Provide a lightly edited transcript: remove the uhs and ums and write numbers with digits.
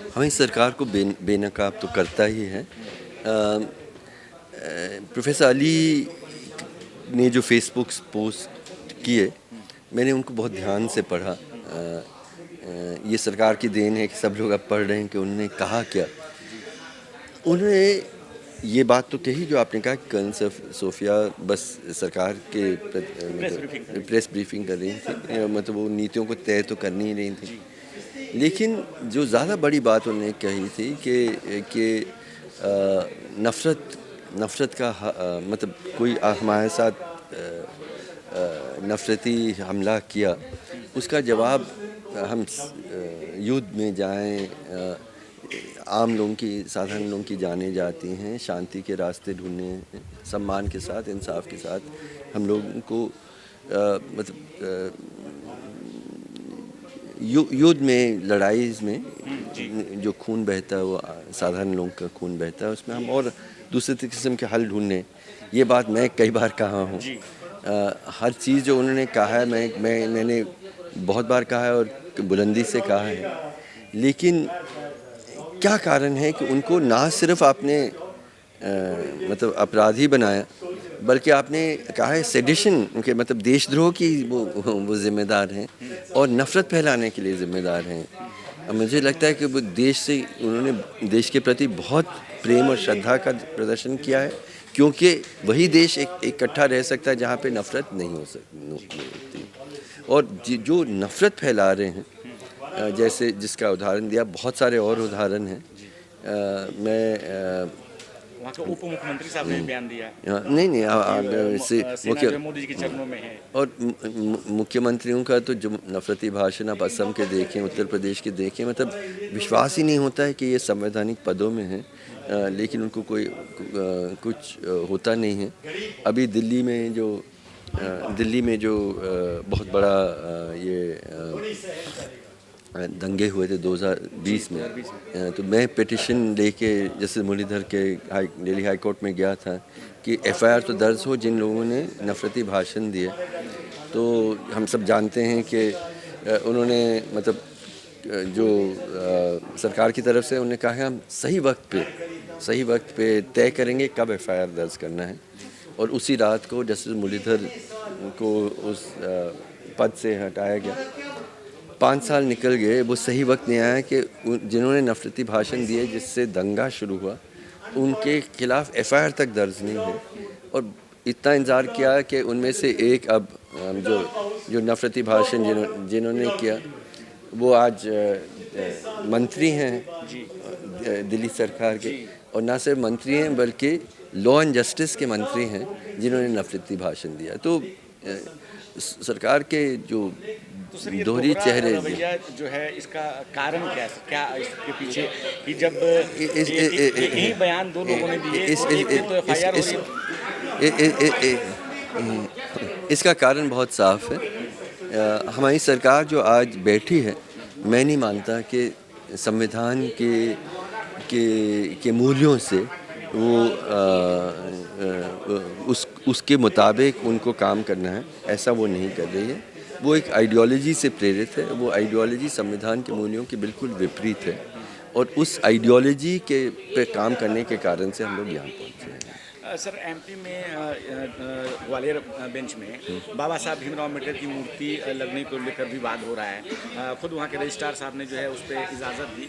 हमारी सरकार को बेनकाब तो करता ही है। प्रोफेसर अली ने जो फेसबुक पोस्ट किए, मैंने उनको बहुत ध्यान से पढ़ा। ये सरकार की देन है कि सब लोग अब पढ़ रहे हैं कि उन्होंने कहा क्या। उन्होंने ये बात तो कही जो आपने कहा कि कर्नल सोफिया बस सरकार के प्रेस ब्रीफिंग कर रही थी, मतलब वो नीतियों को तय तो करनी ही नहीं थी। लेकिन जो ज़्यादा बड़ी बात उन्होंने कही थी कि नफ़रत का मतलब कोई हमारे साथ नफ़रती हमला किया, उसका जवाब हम युद्ध में जाएं, आम लोगों की, साधारण लोगों की जानें जाती हैं, शांति के रास्ते ढूंढने, सम्मान के साथ, इंसाफ के साथ हम लोगों को मतलब युद्ध में, लड़ाई में जो खून बहता है वो साधारण लोगों का खून बहता है, उसमें हम और दूसरे किस्म के हल ढूंढने। ये बात मैं कई बार कहा हूँ। हर चीज़ जो उन्होंने कहा है मैंने बहुत बार कहा है और बुलंदी से कहा है। लेकिन क्या कारण है कि उनको ना सिर्फ आपने मतलब अपराधी बनाया, बल्कि आपने कहा है सेडिशन, उनके मतलब देशद्रोह की वो जिम्मेदार हैं और नफ़रत फैलाने के लिए ज़िम्मेदार हैं। मुझे लगता है कि वो उन्होंने देश के प्रति बहुत प्रेम और श्रद्धा का प्रदर्शन किया है, क्योंकि वही देश इकट्ठा रह सकता है जहाँ पे नफ़रत नहीं हो सकती। और जो नफ़रत फैला रहे हैं, जैसे जिसका उदाहरण दिया, बहुत सारे और उदाहरण हैं। मैं वहाँ के उप मुख्यमंत्री साहब ने बयान दिया। नहीं, मोदी जी के चरणों में है। और मुख्यमंत्रियों का तो जो नफरती भाषण आप असम के देखें, उत्तर प्रदेश के देखें, मतलब विश्वास ही नहीं होता है कि ये संवैधानिक पदों में हैं, लेकिन उनको कुछ होता नहीं है। अभी दिल्ली में जो बहुत बड़ा दंगे हुए थे 2020 में, तो मैं पिटिशन लेके जैसे मुरलीधर के दिल्ली हाई कोर्ट में गया था कि एफआईआर तो दर्ज हो जिन लोगों ने नफरती भाषण दिए। तो हम सब जानते हैं कि उन्होंने मतलब जो सरकार की तरफ से उन्होंने कहा है हम सही वक्त पे तय करेंगे कब एफआईआर दर्ज करना है। और उसी रात को जस्टिस मुरलीधर को उस पद से हटाया गया। 5 साल निकल गए, वो सही वक्त नहीं आया कि जिन्होंने नफरती भाषण दिए जिससे दंगा शुरू हुआ, उनके खिलाफ एफआईआर तक दर्ज नहीं है। और इतना इंतज़ार किया कि उनमें से एक अब जो नफरती भाषण जिन्होंने किया, वो आज मंत्री हैं दिल्ली सरकार के, और ना सिर्फ मंत्री हैं बल्कि लॉ एंड जस्टिस के मंत्री हैं जिन्होंने नफरती भाषण दिया। तो सरकार के जो दोहरी चेहरे जो है, इसका कारण क्या इसके पीछे कि जब एक ही बयान दो लोगों ने दिए तो एफआईआर हो रही। इसका कारण बहुत साफ है। हमारी सरकार जो आज बैठी है, मैं नहीं मानता कि संविधान के मूल्यों से वो उसके मुताबिक उनको काम करना है, ऐसा वो नहीं कर रही है। वो एक आइडियोलॉजी से प्रेरित है। वो आइडियोलॉजी संविधान के मूल्यों के बिल्कुल विपरीत है, और उस आइडियोलॉजी पे काम करने के कारण से हम लोग यहाँ पहुँचे हैं। सर, एमपी में ग्वालियर बेंच में बाबा साहब भीमराव अम्बेडकर की मूर्ति लगने को लेकर विवाद हो रहा है। खुद वहाँ के रजिस्ट्रार साहब ने जो है उस पर इजाज़त दी।